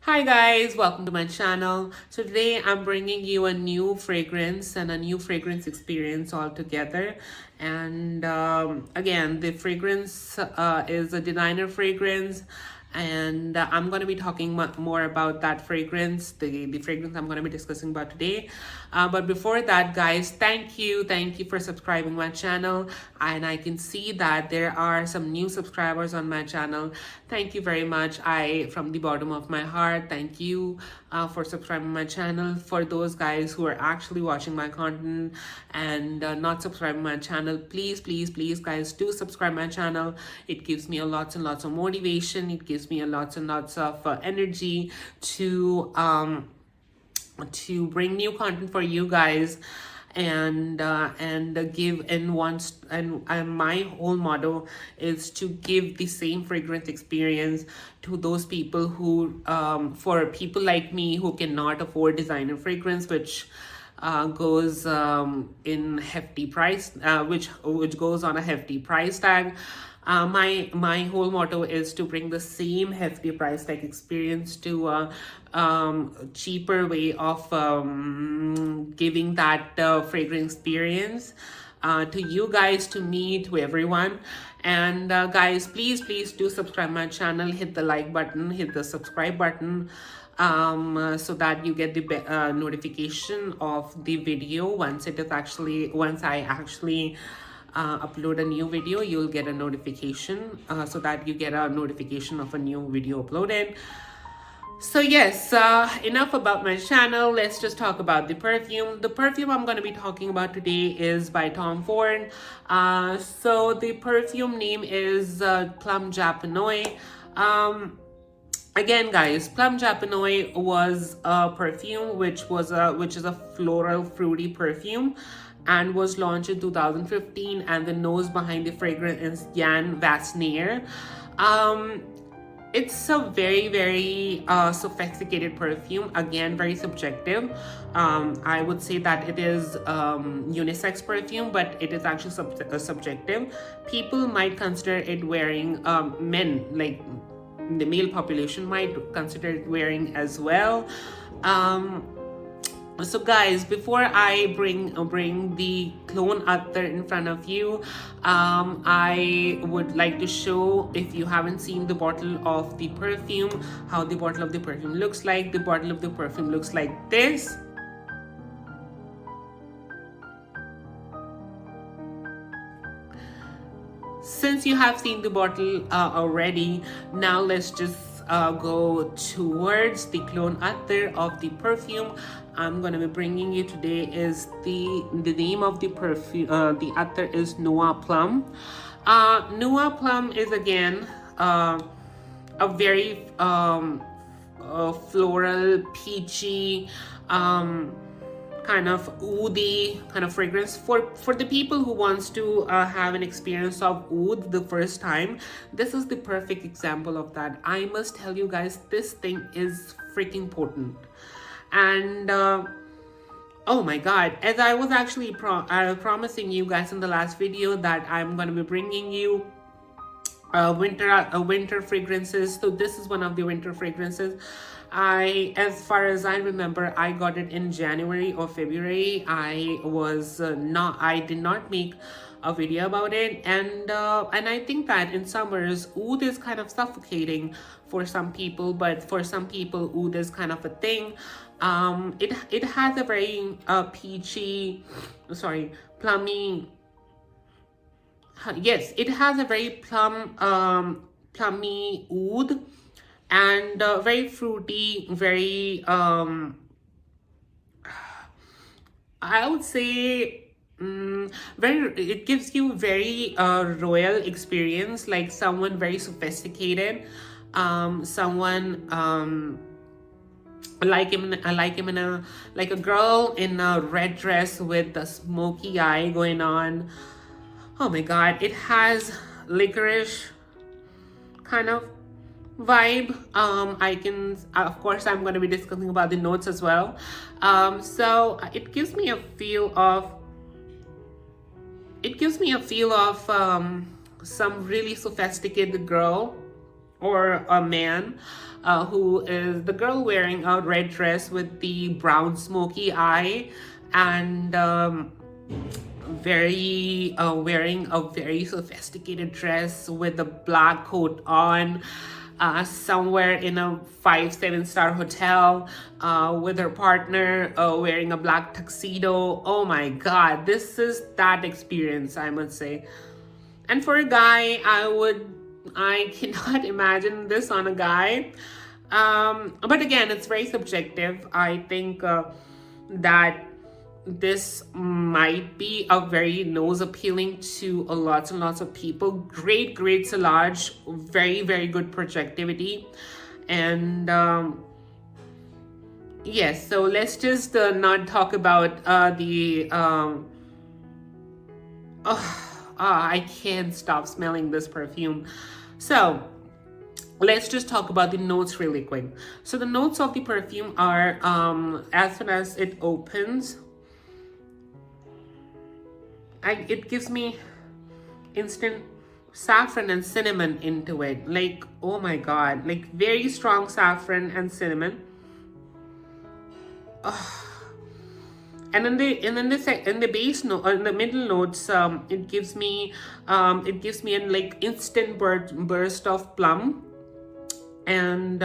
Hi guys, welcome to my channel. So today I'm bringing you a new fragrance and a new fragrance experience all together. And again, the fragrance is a designer fragrance, and I'm going to be talking more about that fragrance, the fragrance I'm going to be discussing about today. But before that, guys, thank you for subscribing my channel. And I can see that there are some new subscribers on my channel. Thank you very much. From the bottom of my heart, thank you for subscribing my channel. For those guys who are actually watching my content and not subscribing my channel, please guys, do subscribe my channel. It gives me a lots and lots of motivation. It gives me a lots and lots of energy to bring new content for you guys and give in once. And my whole motto is to give the same fragrance experience to those people who for people like me who cannot afford designer fragrance, which goes in hefty price, which goes on a hefty price tag. My whole motto is to bring the same hefty price tag experience to a cheaper way of giving that fragrance experience to you guys, to me, to everyone. And guys, please do subscribe my channel. Hit the like button, hit the subscribe button, so that you get the notification of the video once I actually upload a new video. You'll get a notification, so that you get a notification of a new video uploaded. So yes, enough about my channel. Let's just talk about the perfume. The perfume I'm going to be talking about today is by Tom Ford. So the perfume name is Plum Japonais. Again, guys, Plum Japonais was a perfume which is a floral fruity perfume, and was launched in 2015. And the nose behind the fragrance is Jan Vasnier. It's a very sophisticated perfume. Again, very subjective. I would say that it is unisex perfume, but it is actually subjective. People might consider it wearing, men, like the male population might consider it wearing as well. So guys, before I bring the clone Attar in front of you, I would like to show, if you haven't seen the bottle of the perfume, how the bottle of the perfume looks like. The bottle of the perfume looks like this. Since you have seen the bottle already, now let's just go towards the clone Attar of the perfume I'm going to be bringing you today. Is the name of the perfume, the Attar is Noir Plum. Noir Plum is again a very floral, peachy, kind of oud-y kind of fragrance for the people who wants to have an experience of oud the first time. This is the perfect example of that. I must tell you guys, this thing is freaking potent. And oh my god, as I was actually promising you guys in the last video that I'm going to be bringing you winter fragrances. So this is one of the winter fragrances. As far as I remember, I got it in January or February. I did not make a video about it, and I think that in summers oud is kind of suffocating for some people, but for some people oud is kind of a thing. It has a very plummy. Yes, it has a very plummy oud, and very fruity, very I would say it gives you very royal experience, like someone very sophisticated, someone like a girl in a red dress with a smoky eye going on. Oh my god, it has licorice kind of vibe. I can, of course, I'm going to be discussing about the notes as well. So it gives me a feel of some really sophisticated girl or a man who is the girl wearing a red dress with the brown smoky eye, and wearing a very sophisticated dress with a black coat on, somewhere in a 5-7 star hotel, with her partner, wearing a black tuxedo. Oh my god, this is that experience, I must say. And for a guy, I cannot imagine this on a guy. But again, it's very subjective. I think that this might be a very nose appealing to a lots and lots of people. Great salage, very good projectivity. And yes, so let's just not talk about I can't stop smelling this perfume. So let's just talk about the notes really quick. So the notes of the perfume are, as soon as it opens, it gives me instant saffron and cinnamon into it. Like, oh my god, like very strong saffron and cinnamon. And in the base note, in the middle notes, it gives me an like instant burst of plum and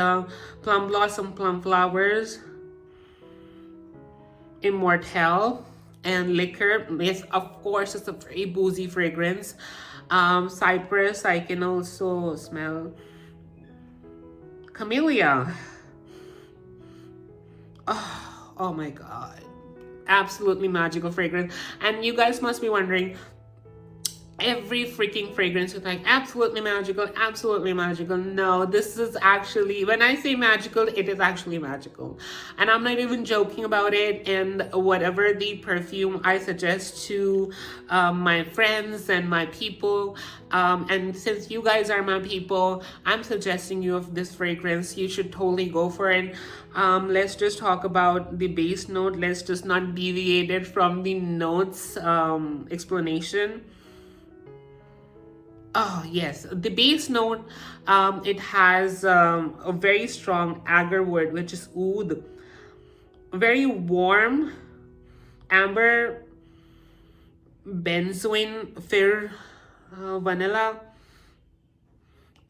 plum blossom, plum flowers, immortelle, and liquor. Yes, of course, it's a very boozy fragrance. Cypress, I can also smell. Camellia. Oh my god, absolutely magical fragrance. And you guys must be wondering, every freaking fragrance is like absolutely magical. No, this is actually, when I say magical, it is actually magical, and I'm not even joking about it. And whatever the perfume I suggest to my friends and my people, and since you guys are my people, I'm suggesting you of this fragrance. You should totally go for it. Let's just talk about the base note. Let's just not deviate it from the notes explanation. Oh yes, the base note, it has a very strong agarwood, which is oud, very warm amber, benzoin, fir, vanilla.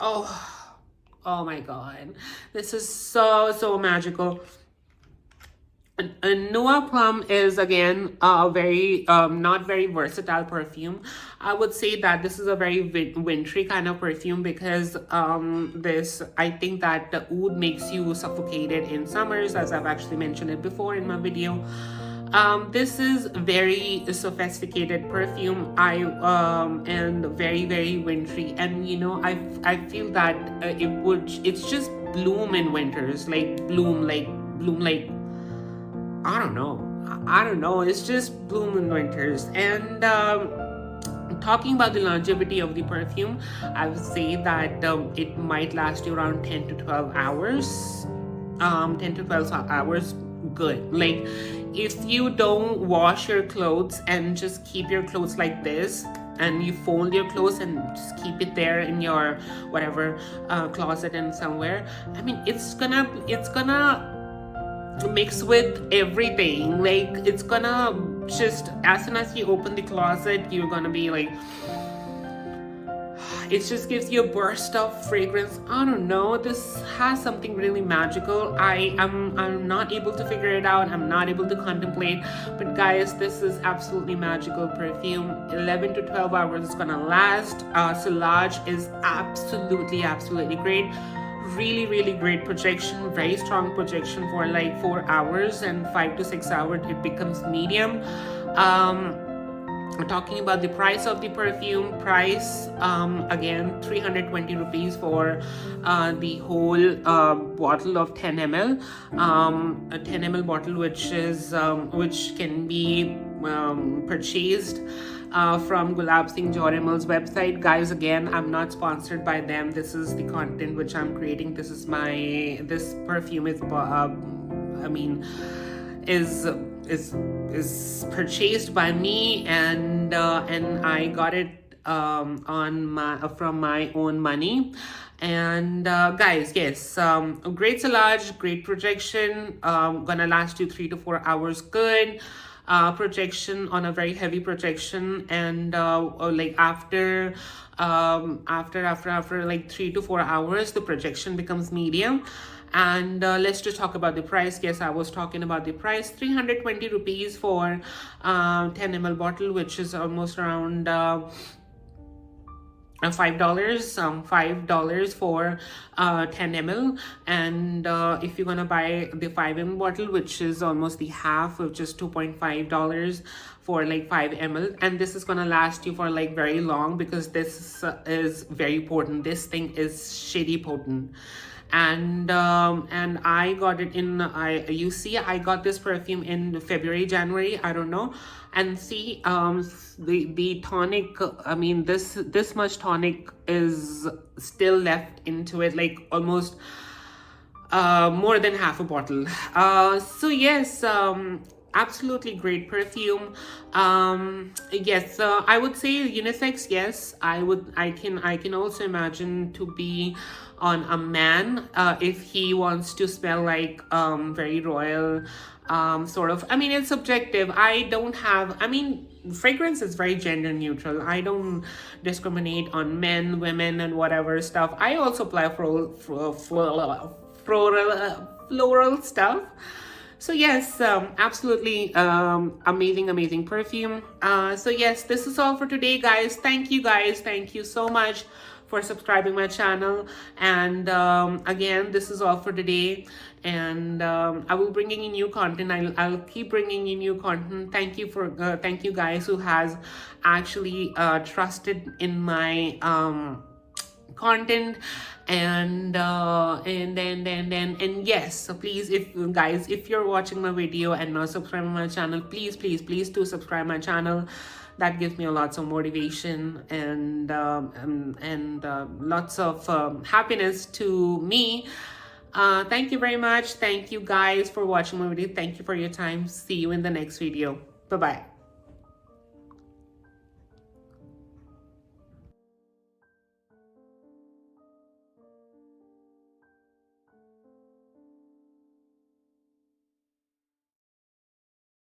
Oh my god, this is so magical. Noa Plum is again a very not very versatile perfume. I would say that this is a very wintry kind of perfume, because I think that the oud makes you suffocated in summers, as I've actually mentioned it before in my video. This is very sophisticated perfume, and very wintry, and you know, I feel that it's just bloom in winters, like bloom like I don't know. It's just bloom in winters. And talking about the longevity of the perfume, I would say that it might last you around 10 to 12 hours. 10 to 12 hours, good. Like, if you don't wash your clothes and just keep your clothes like this, and you fold your clothes and just keep it there in your whatever closet and somewhere, I mean, it's gonna mix with everything. Like, it's gonna just, as soon as you open the closet, you're gonna be like, it just gives you a burst of fragrance. I don't know, this has something really magical. I'm not able to figure it out. I'm not able to contemplate, but guys, this is absolutely magical perfume. 11 to 12 hours is gonna last. Silage is absolutely great. Really great projection, very strong projection for like 4 hours, and 5 to 6 hours it becomes medium. Talking about the price of the perfume, again 320 rupees for the whole bottle of 10 ml, a 10 ml bottle, which can be purchased from Gulab Singh Jorimal's website. Guys, again, I'm not sponsored by them. This is the content which I'm creating. This perfume is purchased by me, and I got it on my from my own money. And guys, yes, great sillage, great projection, gonna last you 3 to 4 hours. Good projection on a very heavy projection. And like after like 3 to 4 hours, the projection becomes medium. And let's just talk about the price. Yes, I was talking about the price. 320 rupees for 10 ml bottle, which is almost around $5, $5 for 10 ml. And if you're gonna buy the 5 ml bottle, which is almost the half, which is $2.5 for like 5 ml. And this is gonna last you for like very long, because this is very potent. This thing is shitty potent. And I got it in you see, I got this perfume in February, January, I don't know. And see, the tonic, I mean, this much tonic is still left into it, like almost more than half a bottle. So yes, absolutely great perfume. Yes, I would say unisex. Yes, I can also imagine to be on a man if he wants to smell like very royal, sort of. I mean, it's subjective. I mean, fragrance is very gender neutral. I don't discriminate on men, women, and whatever stuff. I also apply floral stuff. So yes, absolutely amazing perfume. So yes, this is all for today, guys. Thank you guys, thank you so much for subscribing my channel. And again, this is all for today. And I will bringing in new content. I'll keep bringing in new content. Thank you guys who has actually trusted in my content. And yes, so please, if you're watching my video and not subscribing my channel, please do subscribe my channel. That gives me a lots of motivation and lots of happiness to me. Thank you very much. Thank you guys for watching my video. Thank you for your time. See you in the next video. Bye bye.